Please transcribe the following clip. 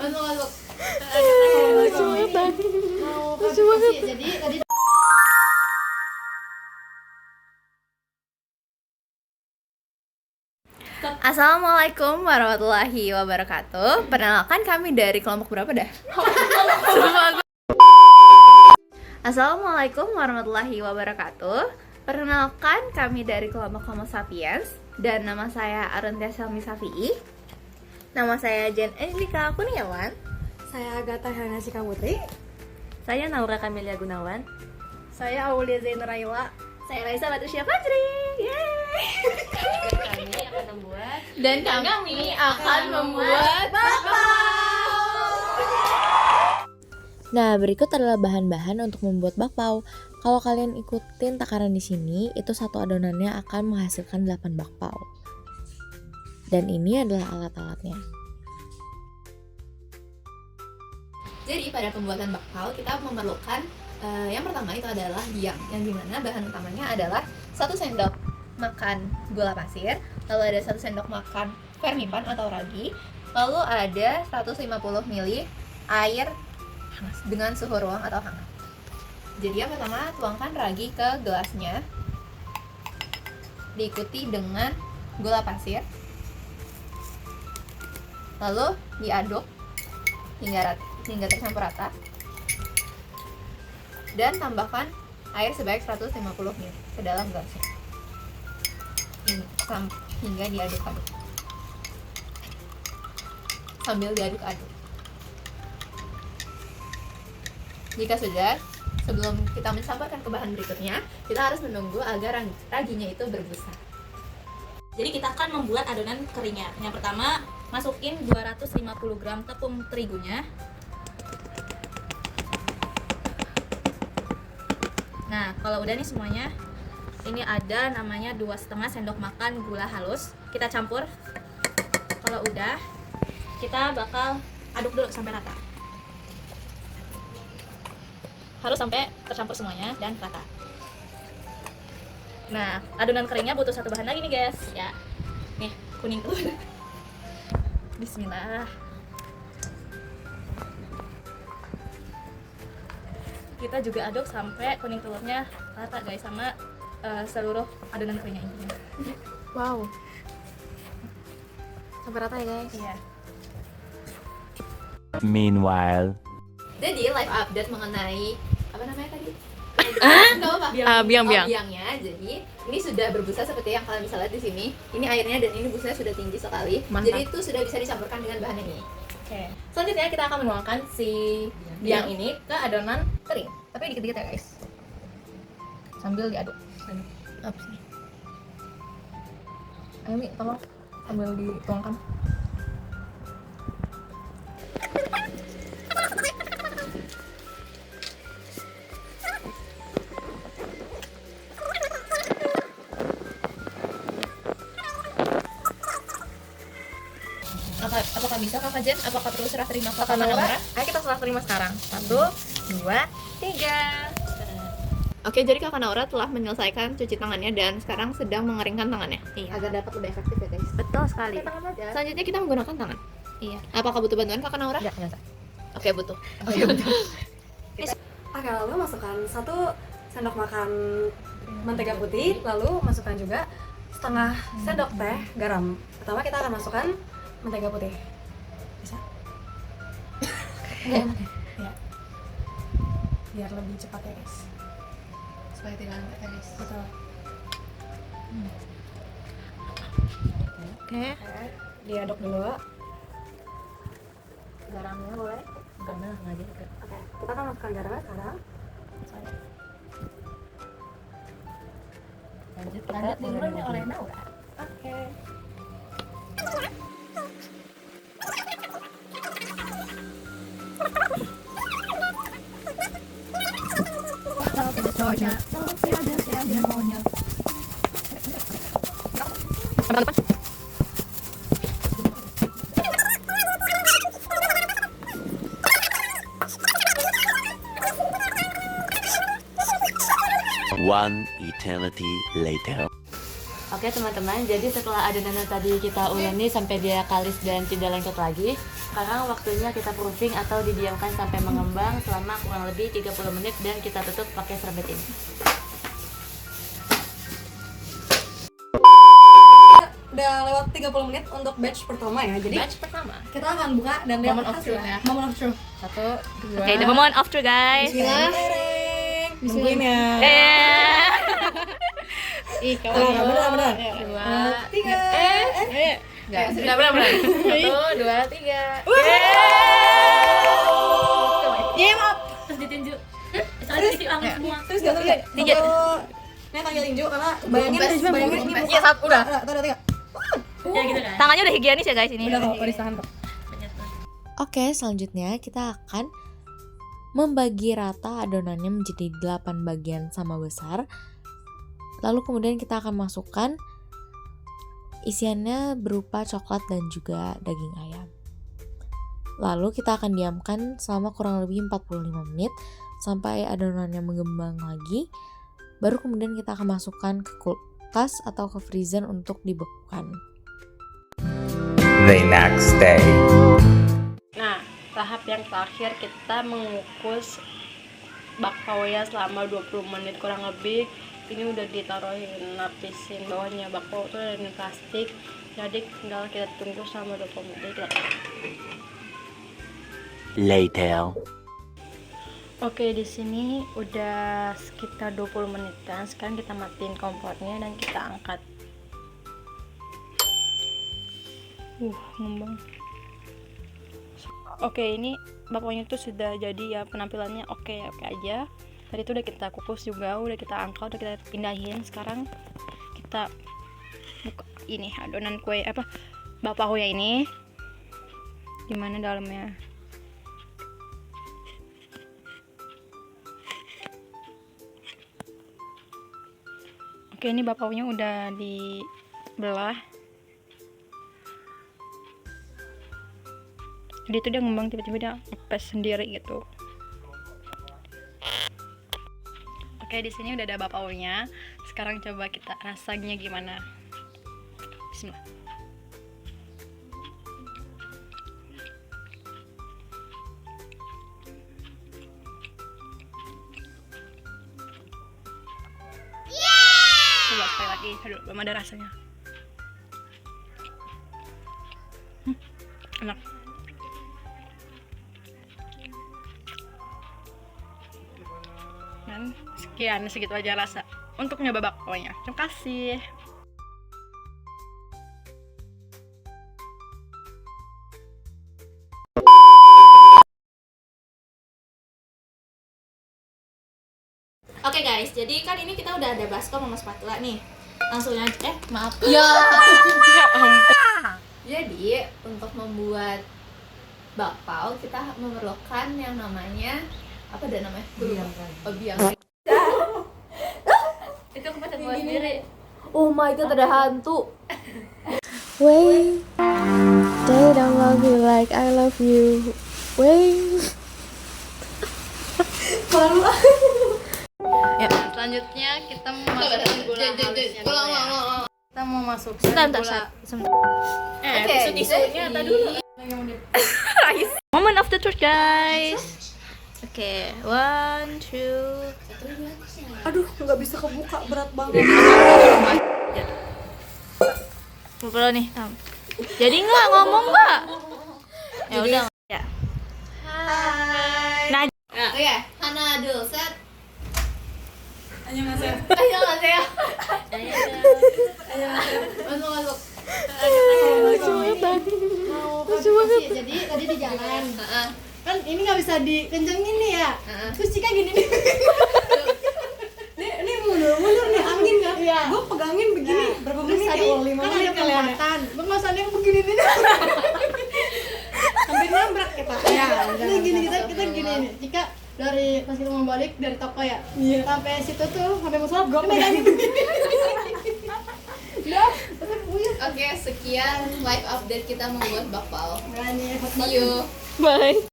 Masuk. Lucu banget. Lucu banget. Jadi tadi Assalamualaikum warahmatullahi wabarakatuh. Perkenalkan kami dari kelompok berapa dah? Assalamualaikum warahmatullahi wabarakatuh. Perkenalkan kami dari kelompok Homo sapiens dan nama saya Aruntia Selmi Safi'i. Nama saya Jen Angelika Kurniawan. Saya Agatha Hanasika Putri. Saya Naura Kamelia Gunawan. Saya Aulia Zainuraila. Saya Raisa Batrisya Fajri. Dan kami akan membuat Nah, berikut adalah bahan-bahan untuk membuat bakpao. Kalau kalian ikutin takaran di sini, itu satu adonannya akan menghasilkan 8 bakpao. Dan ini adalah alat-alatnya. Jadi pada pembuatan bakpao kita memerlukan yang pertama itu adalah biang, yang dimana bahan utamanya adalah 1 sendok makan gula pasir, lalu ada 1 sendok makan fermipan atau ragi, lalu ada 150 ml air hangat dengan suhu ruang atau hangat. Jadi yang pertama tuangkan ragi ke gelasnya, diikuti dengan gula pasir, lalu diaduk hingga tercampur rata, dan tambahkan air sebanyak 150 ml ke dalam gelasnya hingga diaduk-aduk sambil diaduk-aduk. Jika sudah, sebelum kita mencampurkan ke bahan berikutnya, kita harus menunggu agar raginya itu berbusa. Jadi kita akan membuat adonan keringnya. Yang pertama, masukin 250 gram tepung terigunya. Nah, kalau udah nih semuanya, ini ada namanya 2,5 sendok makan gula halus. Kita campur. Kalau udah, kita bakal aduk dulu sampai rata. Harus sampai tercampur semuanya dan rata. Nah, adonan keringnya butuh satu bahan lagi nih guys. Ya, nih kuning telur. Bismillah. Kita juga aduk sampai kuning telurnya rata guys, sama seluruh adonan keringnya ini. Wow. Sampai rata ya guys. Iya. Meanwhile, Jadi live update mengenai apa namanya tadi? Biangnya. Jadi ini sudah berbusa seperti yang kalian bisa lihat di sini. Ini airnya dan ini busanya sudah tinggi sekali. Mantap. Jadi itu sudah bisa dicampurkan dengan bahan ini. Oke. Selanjutnya kita akan menuangkan si biang ini ke adonan kering. Tapi dikit-dikit ya guys. Sambil diaduk. Apa sih? Ayo Mi, tolong sambil dituangkan. Apakah bisa Kakak Jen? Apakah perlu serah terima ke Kakak Naura? Naura? Ayo kita serah terima sekarang. 1, 2, 3. Oke, jadi Kakak Naura telah menyelesaikan cuci tangannya dan sekarang sedang mengeringkan tangannya. Iya. Agar dapat lebih efektif ya guys. Betul sekali. Selanjutnya kita menggunakan tangan. Iya. Apakah butuh bantuan Kakak Naura? Enggak, enggak. Oke, butuh. Oke, lalu masukkan 1 sendok makan mentega putih, lalu masukkan juga setengah sendok teh garam. Pertama kita akan masukkan mentega putih. Bisa? Ya. Biar lebih cepat ya guys. Supaya tidak lambat ya guys. Betul. Oke. Diaduk dulu. Garamnya boleh? Garamnya enggak aja. Oke, kita akan masukkan garamnya sekarang. Lanjut duluan oleh Naura. Oke. one eternity later. Oke teman-teman, jadi setelah adonan yang tadi kita uleni sampai dia kalis dan tidak lengket lagi, sekarang waktunya kita proofing atau didiamkan sampai mengembang selama kurang lebih 30 menit dan kita tutup pakai serbet ini. Udah lewat 30 menit untuk batch pertama ya. Jadi Batch pertama. kita akan buka dan lihat Moment of truth hasilnya. ya. Moment of truth. 1, 2. Oke, the moment of truth guys. Bismillah. Tereng. Nungguin ya. Ih, Benar. 2, 3. Enggak, benar. 1, 2, 3. Iya, maaf. Terus ditinju. Soalnya ditinju angin semua. Terus gak tadi. Tinju. Ini tanggil tinju karena bayangin ini muka. Iya, satu udah. Udah, 3. Ya gitu kan. Tangannya udah higienis ya guys ini. Udah kok, udah ditahan kok. Oke, selanjutnya kita akan membagi rata adonannya menjadi 8 bagian sama besar. Lalu kemudian kita akan masukkan isiannya berupa coklat dan juga daging ayam. Lalu kita akan diamkan selama kurang lebih 45 menit sampai adonannya mengembang lagi. Baru kemudian kita akan masukkan ke kulkas atau ke freezer untuk dibekukan. The next day. Nah, tahap yang terakhir kita mengukus bakpao-nya selama 20 menit kurang lebih. Ini udah ditaruhin lapisin bawahnya bakpao itu dari plastik. Jadi tinggal kita tunggu selama 20 menit lagi. Later. Oke, di sini udah sekitar 20 menitan. Sekarang kita matiin kompornya dan kita angkat. Ngembang. Oke, ini bakpao-nya tuh sudah jadi ya, penampilannya oke aja. Tadi itu udah kita kukus juga, udah kita angkat, udah kita pindahin. Sekarang kita buka ini adonan kue bakpao ya ini. Gimana dalamnya? Oke, ini bakpao-nya udah dibelah. Jadi itu dia ngembang, tiba-tiba dia ngepes sendiri gitu. Oke, di sini udah ada bakpao-nya. Sekarang coba kita rasanya gimana. Bismillah. Coba sekali lagi. Aduh, belum ada rasanya. Enak. Dan segitu aja rasa untuk nyoba bakpao-nya. Terima kasih. Oke guys, jadi kan ini kita udah ada baskom sama spatula nih. Langsung aja maaf. Ya. Jadi untuk membuat bakpao kita memerlukan yang namanya apa dah namanya? Biang. Itu aku pada buat sendiri. Oh my god, ada hantu. Wait, they don't love you like I love you. Wait. Ya, selanjutnya kita mau masukin gula halusnya dulu ya. Kita mau masukin gula. Tisu-tisunya tadi dulu. Moment of the truth, guys. Oke, 1, 2. Aduh, nggak bisa kebuka, berat banget. Ngobrol nih. Jadi nggak ngomong nggak? Ya udah. Ya. Hai. Nah, Oke, Hana dulu set. Annyeonghaseyo. Ayo ya. Masuk. Lucu banget. Jadi tadi di jalan. Kan ini nggak bisa dikencengin nih ya. Terus Cika gini nih. Ini mundur nih angin kan? Iya. Gue pegangin begini berapa Terus menit tadi ya? 5 kan menit ada kali ya. perempatan. Gue nggak usah ada yang begini nih. Sampai nabrak kita. Ya, ini gini kita gini nih. Cika dari pas kita mau balik dari toko ya. Iya. Sampai situ tuh sampai musola gue pegangin. Udah, tetap buyut. Oke, sekian live update kita membuat bakpao. Nah, nih, See you. bye.